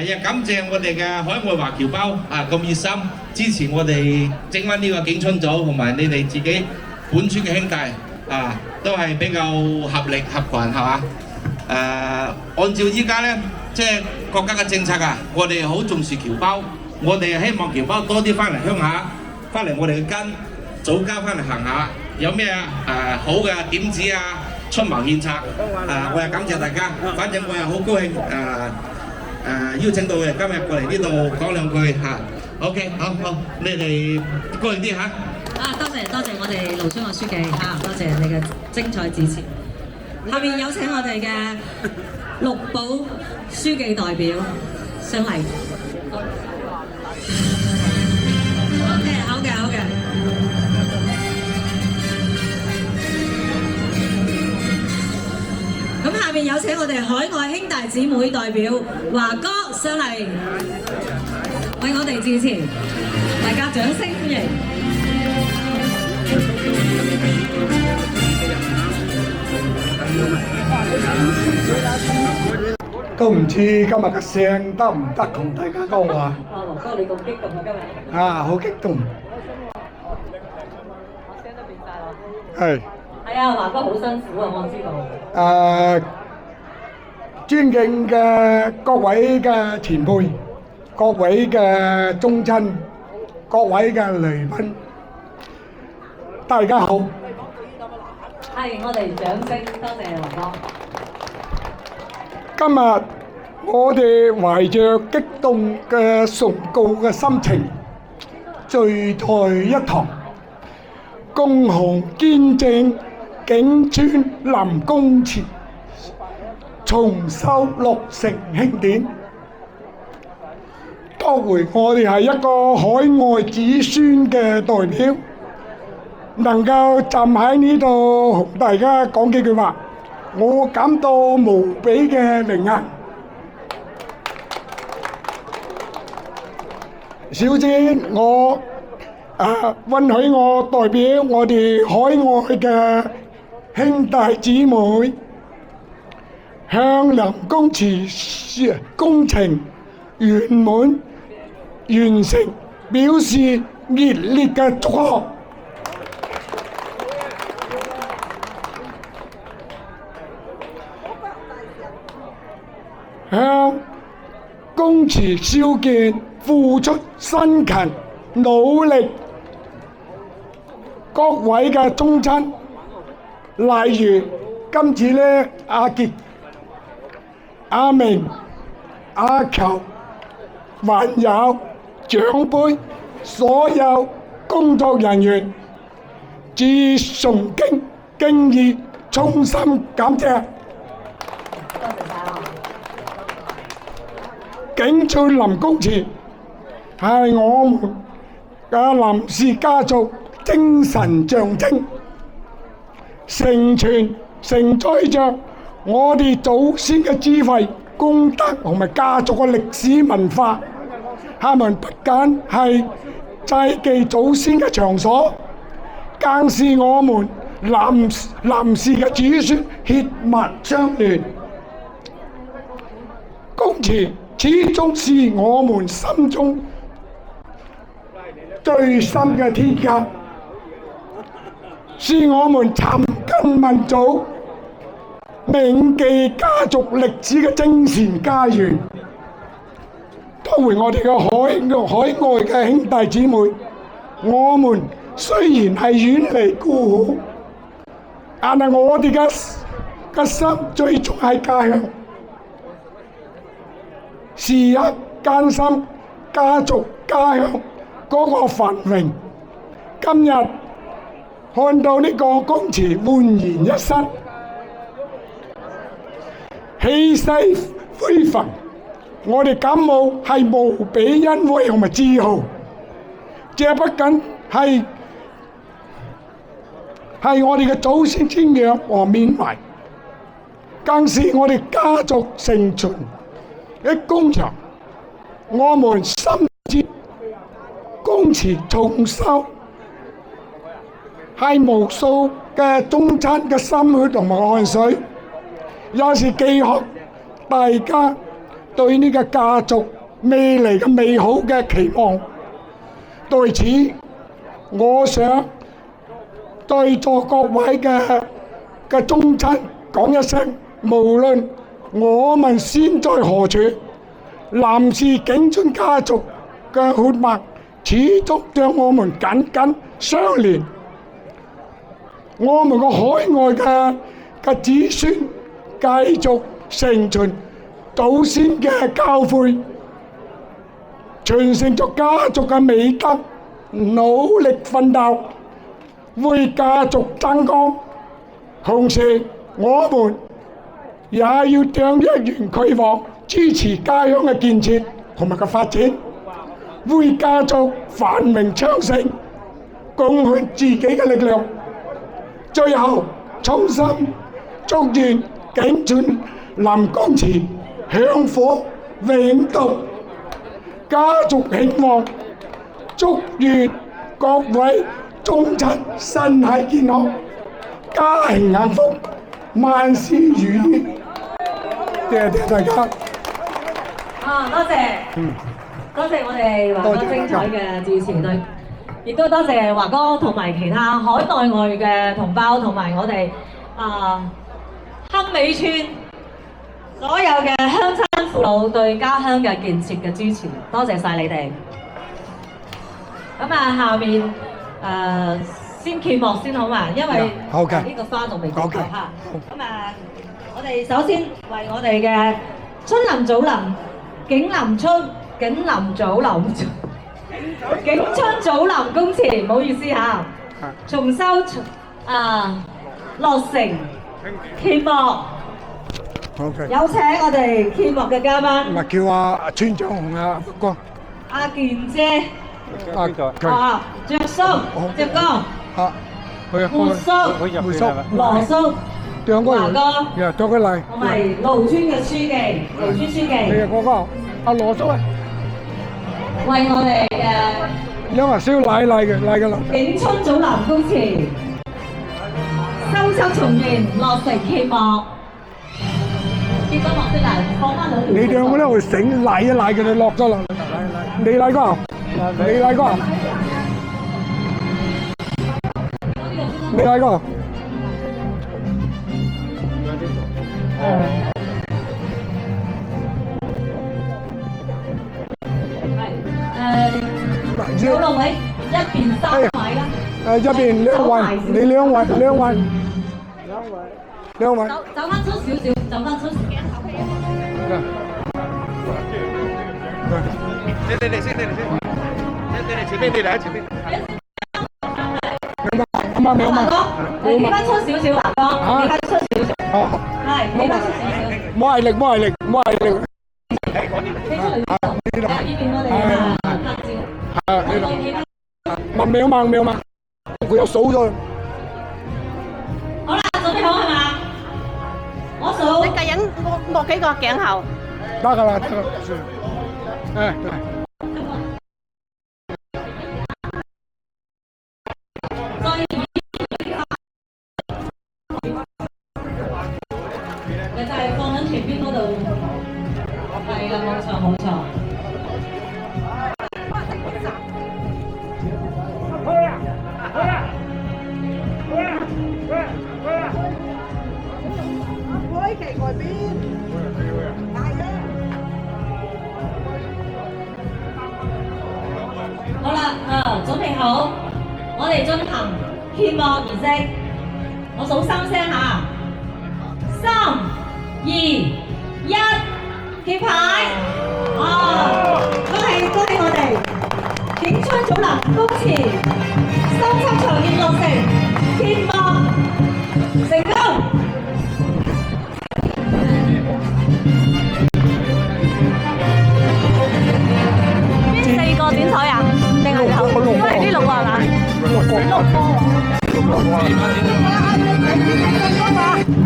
亦感謝我哋嘅海外華僑胞咁熱心支持我哋整翻呢個景春組，同埋你哋自己本村嘅兄弟都係比較合力合群係嘛？按照依家咧，即係國家嘅政策我哋好重視僑胞，我哋希望僑胞多啲翻嚟鄉下，翻嚟我哋嘅根，早交翻嚟行下，有咩好嘅點子出謀獻策我又感謝大家，反正我又好高興邀請到佢哋今日過嚟呢度講兩句OK， 好，你哋高興啲多謝我哋盧昌樂書記多謝你嘅精彩指示。下面有請我哋嘅綠寶書記代表上嚟。好嘅。咁下面有請我哋海外兄弟姊妹代表華哥上嚟，為我哋致辭，大家掌聲歡迎。都唔知今日嘅聲得唔得同大家講話。華哥你咁激動今日。好激動。聲都變晒啦。係。係華哥好辛苦我知道。尊敬嘅各位嘅前輩、各位嘅宗親、各位嘅嚟賓，大家好。係，我哋掌聲，多謝華哥。今日我哋懷着激動嘅崇高嘅心情，聚在一堂，共同見證景村臨工前重修落成慶典。多回我哋係一個海外子孫嘅代表，能夠站喺呢度同大家講幾句話，我感到無比嘅榮幸。首先，我允許我代表我哋海外嘅兄弟姊妹，向臨工前工程圓滿完成表示熱烈嘅祝賀。向工程少健付出辛勤努力各位嘅宗親，例如今次呢阿傑、阿明、阿球，還有長輩，所有工作人員，致崇敬意，衷心感謝。景村臨工前係我們嘅林氏家族精神象徵，承載着我哋祖先嘅智慧、功德同埋家族嘅歷史文化。他們不僅係祭祀祖先嘅場所，更是我們林氏嘅子孫血脈相連。工程始終是我們心中最深嘅鐵架，是我們尋根問祖、銘記家族歷史嘅精神家園。作為我哋嘅海外嘅兄弟姊妹，我們雖然係遠離故土，但係我哋嘅心最終係家鄉。時刻艱辛家族家鄉嗰個繁榮，今日看到呢個工程煥然一新，氣勢非凡，我哋感冒係無比欣慰同埋自豪。這不僅係我哋嘅祖先瞻仰和緬懷，更是我哋家族承傳嘅工場。我們深知工程重修係無數嘅宗親嘅心血同埋汗水，也是寄託大家對呢個家族未來嘅美好嘅期望。對此，我想對座各位嘅宗親講一聲，無論我們身在何處，藍氏景春家族嘅血脈始終將我們緊緊相連。我們個海外嘅子孫繼續承傳祖先嘅教誨，傳承咗家族嘅美德，努力奮鬥，為家族爭光。同時，我們也要將一元俱往，支持家鄉嘅建設同埋嘅發展，為家族繁榮昌盛貢獻自己嘅力量。最後，衷心祝願景春臨江祠香火永續，家族興旺，祝願各位宗親身體健康，家庭幸福，萬事如意。謝謝大家。多謝，多謝我哋華哥精彩嘅致辭對，亦都多謝華哥同埋其他海內外嘅同胞，同埋我哋坑尾村所有嘅鄉親父老對家鄉嘅建設嘅支持，多謝晒你哋。咁下面先揭幕先好嘛，因為呢個花仲未揭幕嚇。咁我哋首先為我哋嘅春林祖林景林春祖林公祠，唔好意思嚇，重修落成揭幕。有請我哋揭幕嘅嘉賓。咪叫阿村長同阿福哥。阿健姐。着叔、隻哥。胡叔、羅叔。華哥。多佢嚟。同埋盧村嘅書記，盧村書記。你啊，哥哥，阿羅叔啊。為我哋嘅。因為燒奶嘅啦。景春祖林公祠修葺重建落成揭幕。結咗幕先嚟，放翻兩條。你兩個咧會醒賴一賴佢哋落咗啦。你賴哥，你賴哥，你賴哥。有六位，一邊3位啦。一邊2位，你2位。走翻出少少，走翻出鏡頭氣。你先，前邊你嚟前邊。華哥，你翻出少少，華哥，你翻出少少。係，你翻出少少。冇毅力。企出嚟呢邊我哋拍照。慢，佢又數咗。好啦，準備好係嘛？我數。你計緊落幾個鏡頭？得㗎啦。你就係放喺前邊嗰度。係啦，冇錯。外邊，好啦，準備好，我哋進行揭幕儀式。我數3聲嚇，3、2、1，揭牌！恭喜我哋景春祖林公祠修葺重建落成，揭幕成功。4個剪彩啊？定係頭？都係呢6個係嘛？6個。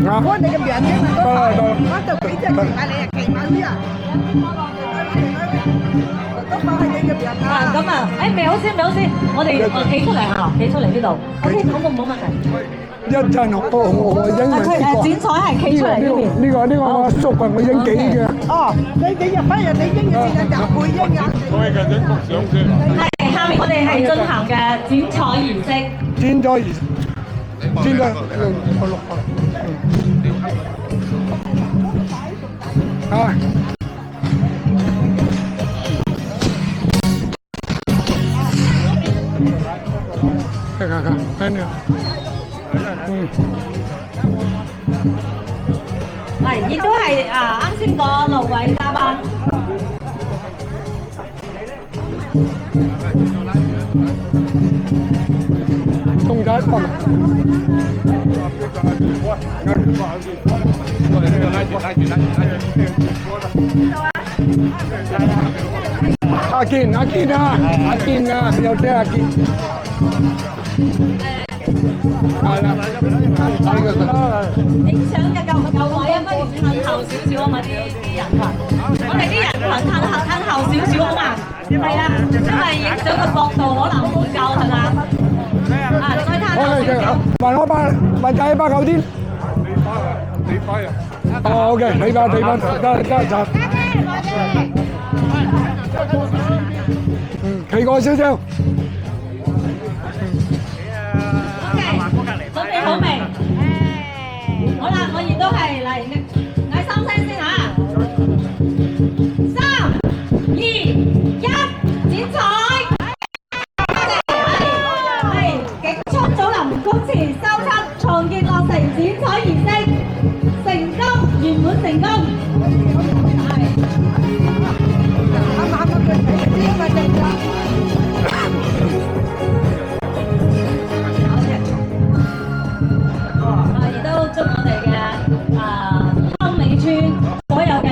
我你嘅名啫嘛，我就俾隻旗牌你啊，旗牌呢啊，都放喺你嘅名啊。咁未好先，我哋企出嚟嚇，企出嚟呢度。OK，好冇問題。一陣我影埋佢呢剪彩係企出嚟呢邊。個我阿叔啊，我影幾嘅。哦，你入翻人哋英嘅時間就配英啊。係下面我哋係進行嘅剪彩儀式。剪咗啊！看呢，係，亦都係啱先嗰6位嘉賓。動仔放。阿健啊，有隻阿健。係啦，影相嘅夠唔夠位啊？不如褪後少少啊嘛，啲人群。我哋啲人群褪後少少啊嘛。係啊，因為影相嘅角度可能唔夠係嘛？再褪後少少。問仔8嚿啲。哦，OK，你把得。企過少少。準備好未？好啦，我亦都係嚟嗌3聲先嚇。3、2、1，剪彩！係警速祖林公祠修葺重建落成剪彩儀式成功圓滿成功。祝我哋嘅康美村所有嘅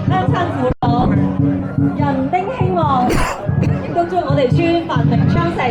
鄉親父老人丁興旺，亦都祝我哋村繁榮昌盛。